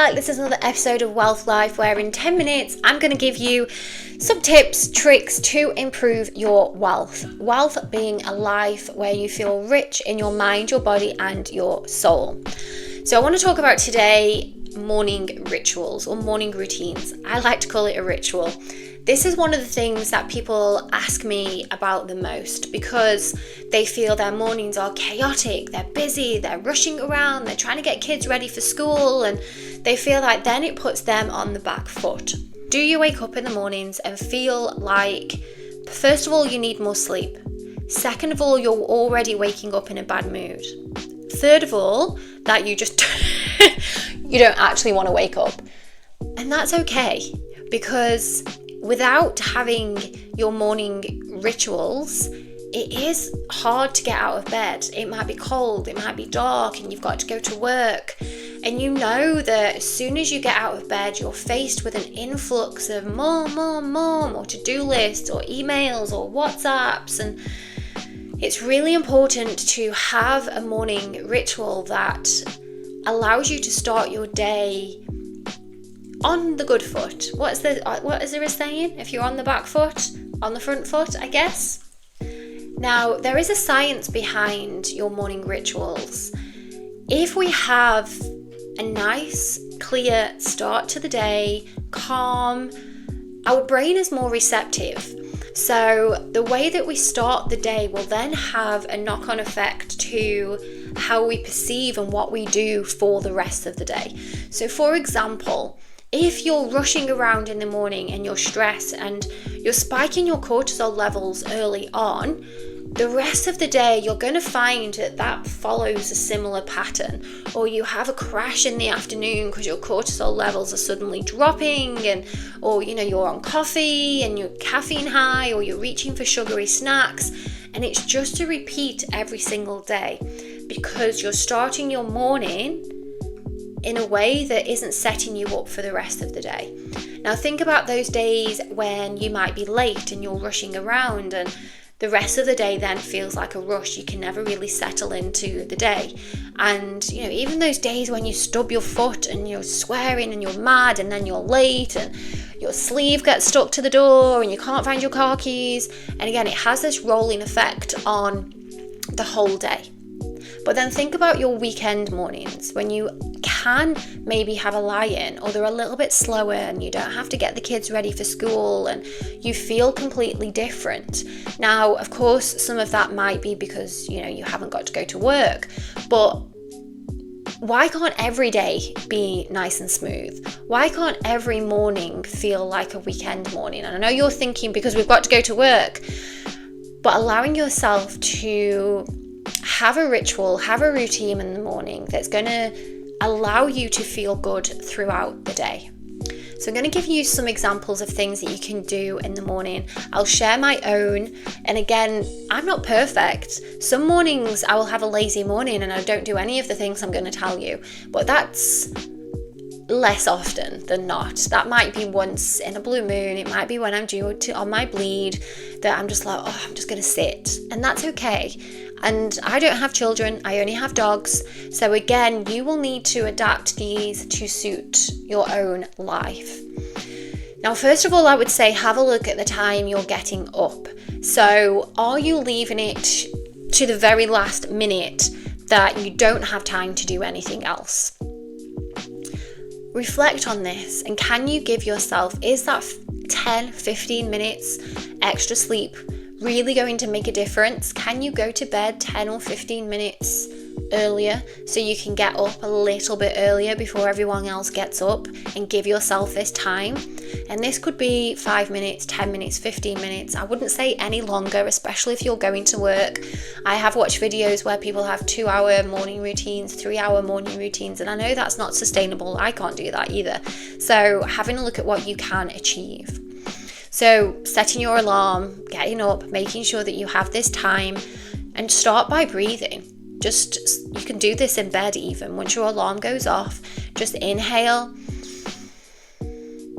back. This is another episode of WELLth Life where in 10 minutes I'm going to give you some tips, tricks to improve your wealth. Wealth being a life where you feel rich in your mind, your body and your soul. So I want to talk about today morning rituals or morning routines. I like to call it a ritual. This is one of the things that people ask me about the most because they feel their mornings are chaotic, they're busy, they're rushing around, they're trying to get kids ready for school, and they feel like then it puts them on the back foot. Do you wake up in the mornings and feel like, first of all, you need more sleep? Second of all, you're already waking up in a bad mood? Third of all, that you just you don't actually want to wake up? And that's okay, because without having your morning rituals, it is hard to get out of bed. It might be cold, it might be dark, and you've got to go to work. And you know that as soon as you get out of bed, you're faced with an influx of mom, or to-do lists, or emails, or WhatsApps. And it's really important to have a morning ritual that allows you to start your day on the good foot. What is there a saying? If you're on the back foot, on the front foot, I guess. Now, there is a science behind your morning rituals. If we have a nice, clear start to the day, calm, our brain is more receptive. So the way that we start the day will then have a knock-on effect to how we perceive and what we do for the rest of the day. So for example, if you're rushing around in the morning and you're stressed and you're spiking your cortisol levels early on, the rest of the day you're going to find that follows a similar pattern. Or you have a crash in the afternoon because your cortisol levels are suddenly dropping, or you're on coffee and you're caffeine high, or you're reaching for sugary snacks, and it's just a repeat every single day because you're starting your morning in a way that isn't setting you up for the rest of the day. Now think about those days when you might be late and you're rushing around, and the rest of the day then feels like a rush. You can never really settle into the day. And even those days when you stub your foot and you're swearing and you're mad and then you're late and your sleeve gets stuck to the door and you can't find your car keys. And again, it has this rolling effect on the whole day. But then think about your weekend mornings when you can maybe have a lie-in, or they're a little bit slower and you don't have to get the kids ready for school and you feel completely different. Now, of course, some of that might be because, you haven't got to go to work, but why can't every day be nice and smooth? Why can't every morning feel like a weekend morning? And I know you're thinking because we've got to go to work, but allowing yourself to have a ritual, have a routine in the morning that's going to allow you to feel good throughout the day. So I'm going to give you some examples of things that you can do in the morning. I'll share my own. And again, I'm not perfect. Some mornings I will have a lazy morning and I don't do any of the things I'm going to tell you. But that's less often than not. That might be once in a blue moon. It might be when I'm due on my bleed that I'm just like, I'm just going to sit. And that's okay. And I don't have children, I only have dogs. So again, you will need to adapt these to suit your own life. Now, first of all, I would say have a look at the time you're getting up. So are you leaving it to the very last minute that you don't have time to do anything else? Reflect on this, and can you give yourself, is that 10, 15 minutes extra sleep really going to make a difference? Can you go to bed 10 or 15 minutes earlier so you can get up a little bit earlier before everyone else gets up, and give yourself this time? And this could be 5 minutes, 10 minutes, 15 minutes. I wouldn't say any longer, especially if you're going to work. I have watched videos where people have 2-hour morning routines, 3-hour morning routines, and I know that's not sustainable. I can't do that either. So having a look at what you can achieve. So setting your alarm, getting up, making sure that you have this time, and start by breathing. You can do this in bed even. Once your alarm goes off, just inhale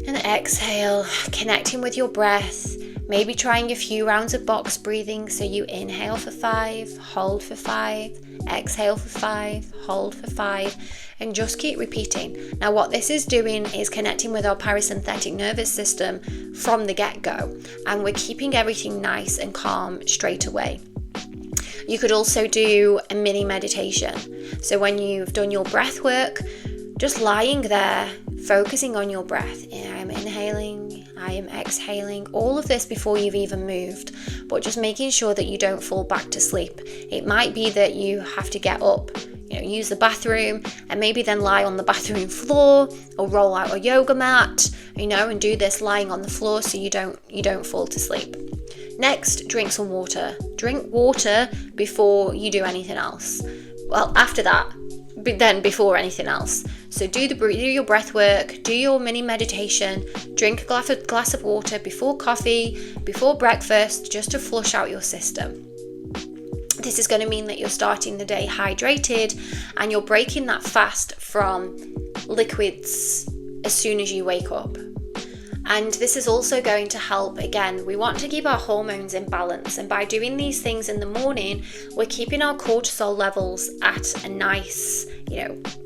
and exhale, connecting with your breath. Maybe trying a few rounds of box breathing. So you inhale for 5, hold for 5, exhale for 5, hold for 5. and just keep repeating. Now what this is doing is connecting with our parasympathetic nervous system from the get-go, and we're keeping everything nice and calm straight away. You could also do a mini meditation. So when you've done your breath work, just lying there, focusing on your breath. I'm inhaling, I am exhaling, all of this before you've even moved, but just making sure that you don't fall back to sleep. It might be that you have to get up, use the bathroom, and maybe then lie on the bathroom floor or roll out a yoga mat, and do this lying on the floor so you don't fall to sleep. Next, drink some water. Drink water before you do anything else. Well, after that, but then before anything else. So do your breath work, do your mini meditation, drink a glass of water before coffee, before breakfast, just to flush out your system. This is going to mean that you're starting the day hydrated and you're breaking that fast from liquids as soon as you wake up. And this is also going to help, again, we want to keep our hormones in balance, and by doing these things in the morning, we're keeping our cortisol levels at a nice,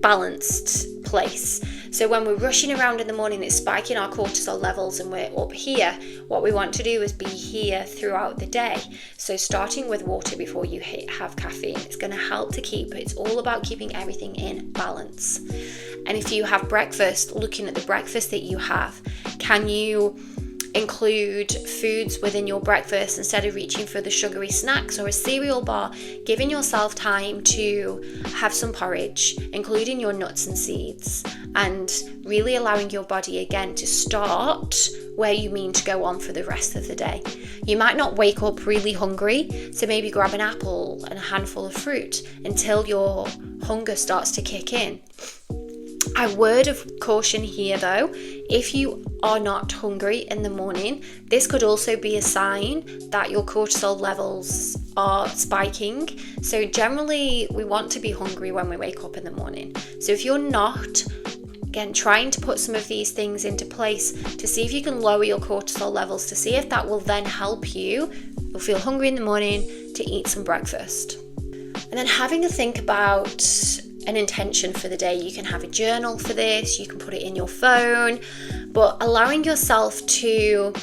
balanced place. So when we're rushing around in the morning, it's spiking our cortisol levels and we're up here. What we want to do is be here throughout the day. So starting with water before you have caffeine, it's going to help to it's all about keeping everything in balance. And if you have breakfast, looking at the breakfast that you have, can you include foods within your breakfast instead of reaching for the sugary snacks or a cereal bar, giving yourself time to have some porridge, including your nuts and seeds, and really allowing your body again to start where you mean to go on for the rest of the day. You might not wake up really hungry, so maybe grab an apple and a handful of fruit until your hunger starts to kick in. A word of caution here though, if you are not hungry in the morning, this could also be a sign that your cortisol levels are spiking. So generally we want to be hungry when we wake up in the morning. So if you're not, again, trying to put some of these things into place to see if you can lower your cortisol levels, to see if that will then help you'll feel hungry in the morning to eat some breakfast. And then having a think about an intention for the day. You can have a journal for this, you can put it in your phone, but allowing yourself to,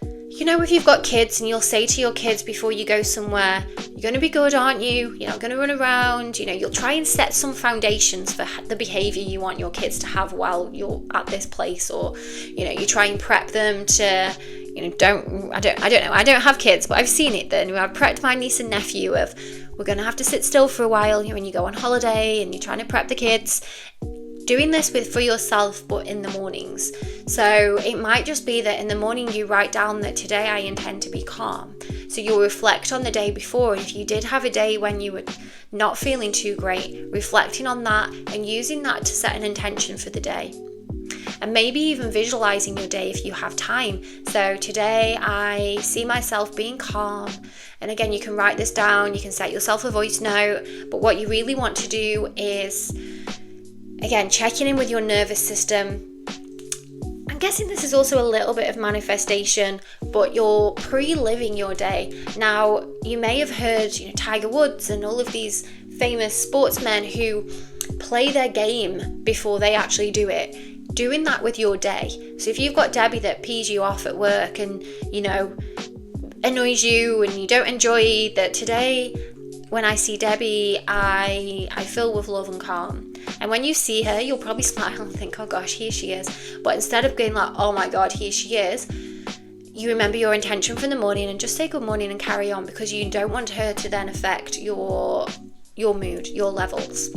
if you've got kids and you'll say to your kids before you go somewhere, you're going to be good, aren't you? You're not going to run around, you'll try and set some foundations for the behavior you want your kids to have while you're at this place, or, you try and prep them to, I don't know, I don't have kids, but I've seen it then. I've prepped my niece and nephew of, we're going to have to sit still for a while, when you go on holiday and you're trying to prep the kids. Doing this for yourself, but in the mornings. So it might just be that in the morning you write down that today I intend to be calm. So you'll reflect on the day before, and if you did have a day when you were not feeling too great, reflecting on that and using that to set an intention for the day. And maybe even visualizing your day if you have time. So today I see myself being calm. And again, you can write this down, you can set yourself a voice note, but what you really want to do is, again, checking in with your nervous system. I'm guessing this is also a little bit of manifestation, but you're pre-living your day. Now, you may have heard, Tiger Woods and all of these famous sportsmen who play their game before they actually do it. Doing that with your day. So if you've got Debbie that pees you off at work and, annoys you and you don't enjoy that, today when I see Debbie, I feel with love and calm. And when you see her, you'll probably smile and think, oh gosh, here she is. But instead of going like, oh my God, here she is, you remember your intention from the morning and just say good morning and carry on, because you don't want her to then affect your mood, your levels.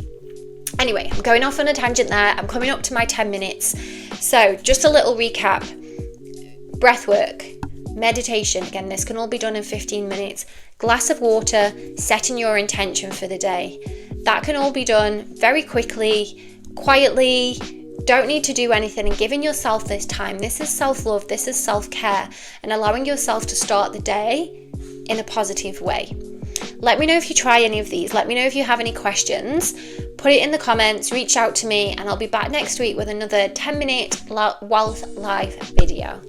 Anyway, I'm going off on a tangent there. I'm coming up to my 10 minutes. So just a little recap. Breath work, meditation. Again, this can all be done in 15 minutes. Glass of water, setting your intention for the day. That can all be done very quickly, quietly. Don't need to do anything, and giving yourself this time. This is self-love, this is self-care, and allowing yourself to start the day in a positive way. Let me know if you try any of these. Let me know if you have any questions. Put it in the comments, reach out to me, and I'll be back next week with another 10-minute WELLth Life video.